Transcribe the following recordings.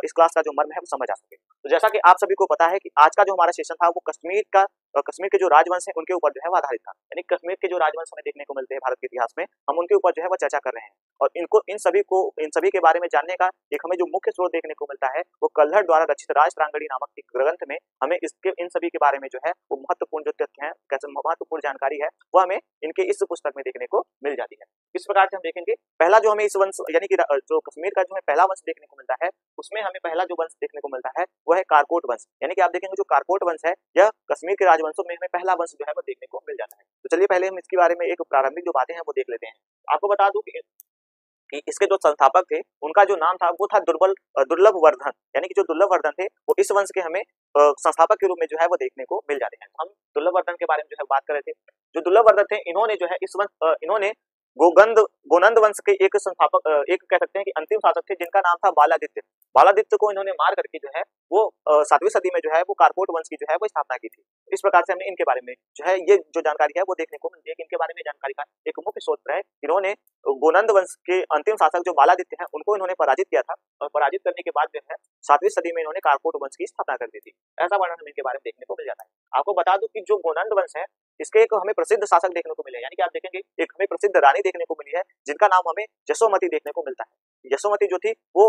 इस क्लास का जो मर्म है वो समझ आ सके। तो जैसा कि आप सभी को पता है कि आज का जो हमारा सेशन था वो कश्मीर के जो राजवंश है उनके ऊपर जो है वो आधारित था। यानी कश्मीर के जो राजवंश हमें देखने को मिलते हैं भारत के इतिहास में, हम उनके ऊपर जो है वो चर्चा कर रहे हैं। और इन सभी के बारे में जानने का एक हमें जो मुख्य स्रोत देखने को मिलता है वो कल्हड़ द्वारा रचित राजतरंगिणी नामक एक ग्रंथ में हमें इन सभी के बारे में जो है वो महत्वपूर्ण जो तथ्य है, कैसे महत्वपूर्ण जानकारी है वो हमें इनके इस पुस्तक में देखने को मिल जाती है। इस प्रकार से हम देखेंगे पहला जो हमें इस वंश यानी कि जो कश्मीर का जो है पहला वंश देखने को मिलता है, उसमें हमें पहला जो वंश देखने को मिलता है वो है कारकोट वंश। यानी कि आप देखेंगे जो कारकोट वंश है यह कश्मीर के राजवंशों में हमें पहला वंश जो है वो देखने को मिल जाता है। तो चलिए पहले हम इसके बारे में एक प्रारंभिक जो बातें हैं वो देख लेते हैं। आपको बता दूं कि इसके जो संस्थापक थे उनका जो नाम था वो था दुर्लभ वर्धन। यानी कि जो दुर्लभ वर्धन थे वो इस वंश के हमें संस्थापक के रूप में जो है वो देखने को मिल जाते हैं। हम दुर्लभ वर्धन के बारे में जो है बात कर रहे थे। जो दुर्लभ वर्धन थे इन्होंने जो है इन्होंने गोनंद वंश के एक संस्थापक, एक कह सकते हैं कि अंतिम शासक थे जिनका नाम था बालादित्य। बालादित्य को इन्होंने मार करके जो है वो 7वीं सदी में जो है वो कारकोट वंश की जो है वो स्थापना की थी। इस प्रकार से हमने इनके बारे में जो है ये जो जानकारी है वो देखने को मिलती है कि इनके बारे में जानकारी का एक मुख्य स्रोत है। इन्होंने गोनंद वंश के अंतिम शासक जो बालादित्य है उनको इन्होंने पराजित किया था और पराजित करने के बाद जो है 7वीं सदी में इन्होंने कारकोट वंश की स्थापना कर दी थी। ऐसा वर्णन हमें इनके बारे में देखने को मिल जाता है। आपको बता दूं कि जो गोनंद वंश है इसके एक हमें प्रसिद्ध शासक देखने को मिले, यानी कि आप देखेंगे एक हमें प्रसिद्ध रानी देखने को मिली है जिनका नाम हमें यशोमती देखने को मिलता है। यशोमती जो थी वो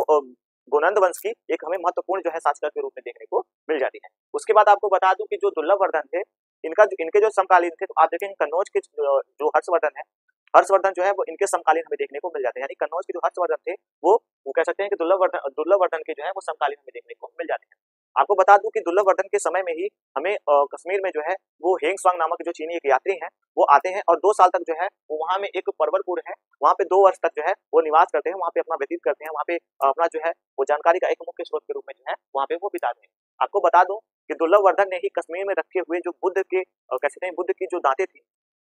गोनंद वंश की एक हमें महत्वपूर्ण जो है शासक के रूप में देखने को मिल जाती है। उसके बाद आपको बता दूं कि जो दुर्लभ वर्धन थे इनके जो समकालीन थे, तो आप देखेंगे कन्नौज के जो हर्षवर्धन है, हर्षवर्धन जो है वो इनके समकालीन हमें देखने को मिल जाते हैं। यानी कन्नौज के जो हर्षवर्धन थे वो कह सकते हैं कि दुर्लभ वर्धन के जो है वो समकालीन हमें देखने को मिल जाते हैं। आपको बता दूं कि दुर्लभ वर्धन के समय में ही हमें कश्मीर में जो है वो हेंग स्वांग नामक जो चीनी एक यात्री हैं वो आते हैं और 2 साल तक जो है वो वहाँ में एक परवलपुर है, वहाँ पे 2 वर्ष तक जो है वो निवास करते हैं, वहाँ पे अपना व्यतीत करते हैं, वहाँ पे अपना जो है वो जानकारी का एक मुख्य स्रोत के रूप में जो है वहाँ पे वो बिताते हैं। आपको बता दूं कि दुर्लभ वर्धन ने ही कश्मीर में रखे हुए जो बुद्ध के कह सकते हैं बुद्ध की जो दांतें थी,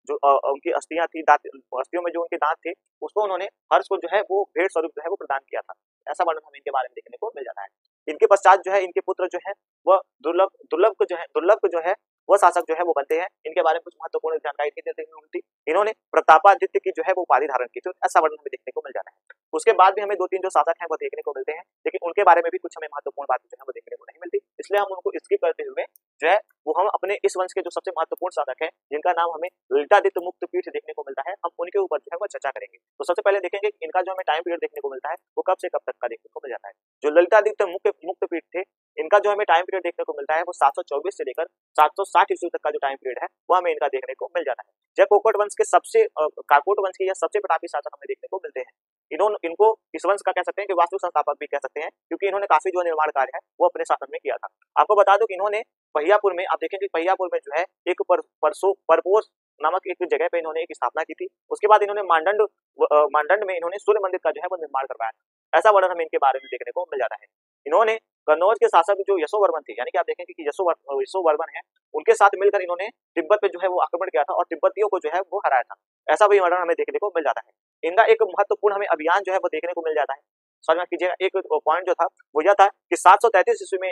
जो उनकी अस्थियां थी, अस्थियों में जो उनके दांत थे उसको उन्होंने हर्ष को जो है वो भेंट स्वरूप जो है वो प्रदान किया था। ऐसा वर्णन हमें इनके बारे में देखने को मिल जाता है। इनके पश्चात जो है इनके पुत्र जो है वह दुर्लभ को जो है वह शासक जो है वो बनते हैं। इनके बारे में कुछ महत्वपूर्ण जानकारी देखने को मिलती। इन्होंने प्रतापादित्य की जो है वो उपाधि धारण की थी। ऐसा वर्णन हमें देखने को मिल जाता है। उसके बाद भी हमें 2-3 जो शासक हैं वो देखने को मिलते हैं, लेकिन उनके बारे में भी कुछ हमें महत्वपूर्ण बातें जो है वो देखने को नहीं मिलती, इसलिए हम उनको स्किप करते हुए जो है वो हम अपने इस वंश के जो सबसे महत्वपूर्ण शासक हैं जिनका नाम हमें ललितादित्य मुक्तपीठ देखने को मिलता है, हम उनके ऊपर जो है वो चर्चा करेंगे। तो सबसे पहले देखेंगे इनका जो हमें टाइम पीरियड देखने को मिलता है वो कब से कब तक का देखने को मिल जाता है। जो ललितादित्य मुक्तपीठ थे इनका जो हमें टाइम पीरियड देखने को मिलता है वो 724 से लेकर 760 ईस्वी तक का जो टाइम पीरियड है वो हमें इनका देखने को मिल जाता है। जब कोकट वंश के कारकोट वंश के या सबसे प्रतापी शासक हमें देखने को मिलते हैं। इनको इस वंश का कह सकते हैं कि वास्तविक संस्थापक भी कह सकते हैं, क्योंकि इन्होंने काफी जो निर्माण कार्य है वो अपने शासन में किया था। आपको बता दूं कि इन्होंने पहियापुर में, आप देखेंगे पहियापुर में जो है एक परपोस नामक एक जगह पे इन्होंने एक स्थापना की थी। उसके बाद इन्होंने मांडंड में इन्होंने सूर्य मंदिर का जो है वो निर्माण करवाया। ऐसा वर्णन हमें इनके बारे में देखने को मिल जाता है। इन्होंने कन्नौज के शासक जो यशोवर्मन थे, यानी कि आप देखेंगे कि यशोवर्मन है, उनके साथ मिलकर इन्होंने तिब्बत पे जो है वो आक्रमण किया था और तिब्बतियों को जो है वो हराया था। ऐसा भी वर्णन हमें देखने को मिल जाता है। इनका एक महत्वपूर्ण हमें अभियान जो है वो देखने को मिल जाता है। समझ कीजिएगा, एक पॉइंट जो था वो यह था कि 733 ईस्वी में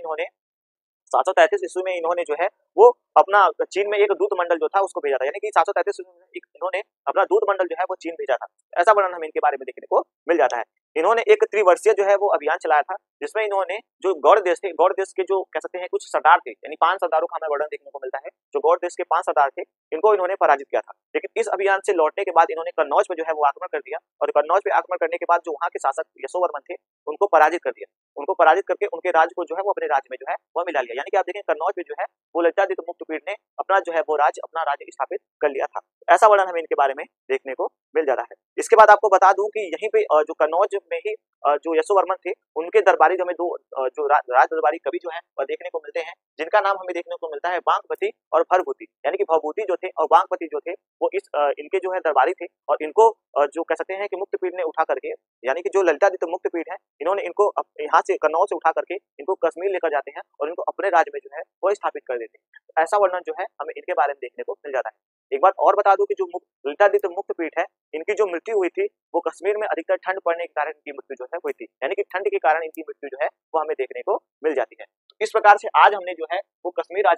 इन्होंने जो है वो अपना चीन में एक दूत मंडल जो था उसको भेजा था। यानी कि 733 ईस्वी में इन्होंने अपना दूत मंडल जो है वो चीन भेजा था। ऐसा वर्णन हमें इनके बारे में देखने को मिल जाता है। इन्होंने एक त्रिवर्षीय जो है वो अभियान चलाया था, जिसमें इन्होंने जो गौड़ देश थे, गौड़ देश के जो कह सकते हैं कुछ सरदार थे, यानी 5 सरदारों का हमें वर्णन देखने को मिलता है। जो गौड़ देश के 5 सरदार थे इनको इन्होंने पराजित किया था। लेकिन इस अभियान से लौटने के बाद इन्होंने कन्नौज पे जो है वो आक्रमण कर दिया और कन्नौज पे आक्रमण करने के बाद जो वहाँ के शासक यशोवर्मन थे उनको पराजित कर दिया। उनको पराजित करके उनके राज्य को जो है वो अपने राज्य में जो है वो मिला लिया। यानी कि आप देखें कन्नौज पे जो है वो ललितादित्य मुक्तपीठ ने अपना जो है वो अपना राज्य स्थापित कर लिया था। ऐसा वर्णन हमें इनके बारे में देखने को मिल जाता है। इसके बाद आपको बता दूं कि यहीं पे जो कन्नौज में ही जो यशोवर्मन थे उनके दरबारी जो हमें दो जो राज दरबारी कवि जो है वह देखने को मिलते हैं, जिनका नाम हमें देखने को मिलता है बांकपति और भरभूति। यानी कि भवभूति जो थे और बांकपति जो थे वो इनके जो है दरबारी थे और इनको जो कह सकते हैं कि मुक्तपीठ ने उठा करके, यानी कि जो ललितादित्य मुक्तपीठ है, इन्होंने इनको यहाँ से कन्नौज से उठा करके इनको कश्मीर लेकर जाते हैं और इनको अपने राज्य में जो है वो स्थापित कर देते हैं। ऐसा वर्णन जो है हमें इनके बारे में देखने को मिल जाता है। एक बात और बता दूं कि जो ललितादित्य मुक्तपीठ है इनकी जो मृत्यु हुई थी वो कश्मीर में अधिकतर ठंड पड़ने के कारण इनकी मृत्यु जो है हुई थी। यानी कि ठंड के कारण इनकी मृत्यु जो है वो हमें देखने को मिल जाती है। इस प्रकार से आज हमने जो है वो कश्मीर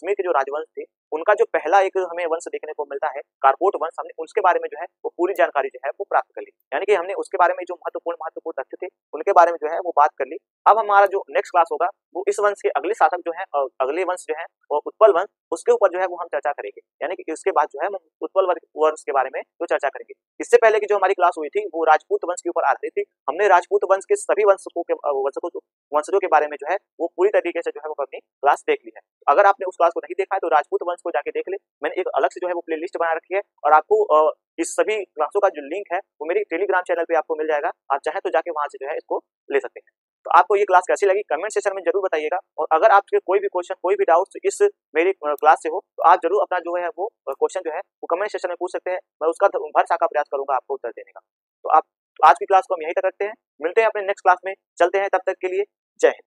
के जो राजवंश थे उनका जो पहला एक हमें वंश देखने को मिलता है कारकोट वंश, हमने उसके बारे में जो है वो पूरी जानकारी जो है वो प्राप्त कर ली, यानी कि हमने उसके बारे में जो महत्वपूर्ण तथ्य थे उनके बारे में जो है वो बात कर ली। अब हमारा जो नेक्स्ट क्लास होगा वो इस वंश के अगले शासक जो है अगले वंश जो है वो उत्पल वंश, उसके ऊपर जो है वो हम चर्चा करेंगे, यानी कि इसके बाद जो है हम उत्पल वंश के बारे में जो चर्चा करेंगे। इससे पहले की जो हमारी क्लास हुई थी वो राजपूत वंश के ऊपर आ रही थी, हमने राजपूत वंश के सभी वंशजों के बारे में जो है वो पूरी तरीके से जो है वो अपनी क्लास देख ली है। अगर आपने उस क्लास को नहीं देखा है तो राजपूत वंश को जाके देख ले, मैंने एक अलग से जो है वो प्लेलिस्ट बना रखी है और आपको इस सभी क्लासों का जो लिंक है वो मेरी टेलीग्राम चैनल पे आपको मिल जाएगा, आप चाहें तो जाके वहां से जो है इसको ले सकते हैं। तो आपको ये क्लास कैसी लगी कमेंट सेक्शन में जरूर बताइएगा, और अगर आपके कोई भी क्वेश्चन कोई भी डाउट इस मेरी क्लास से हो तो आप जरूर अपना जो है वो क्वेश्चन जो है वो कमेंट सेक्शन में पूछ सकते हैं, मैं उसका भर का प्रयास करूंगा आपको उत्तर देने का। तो आप आज की क्लास को हम यहीं तक रखते हैं, मिलते हैं अपने नेक्स्ट क्लास में, चलते हैं, तब तक के लिए जय हिंद।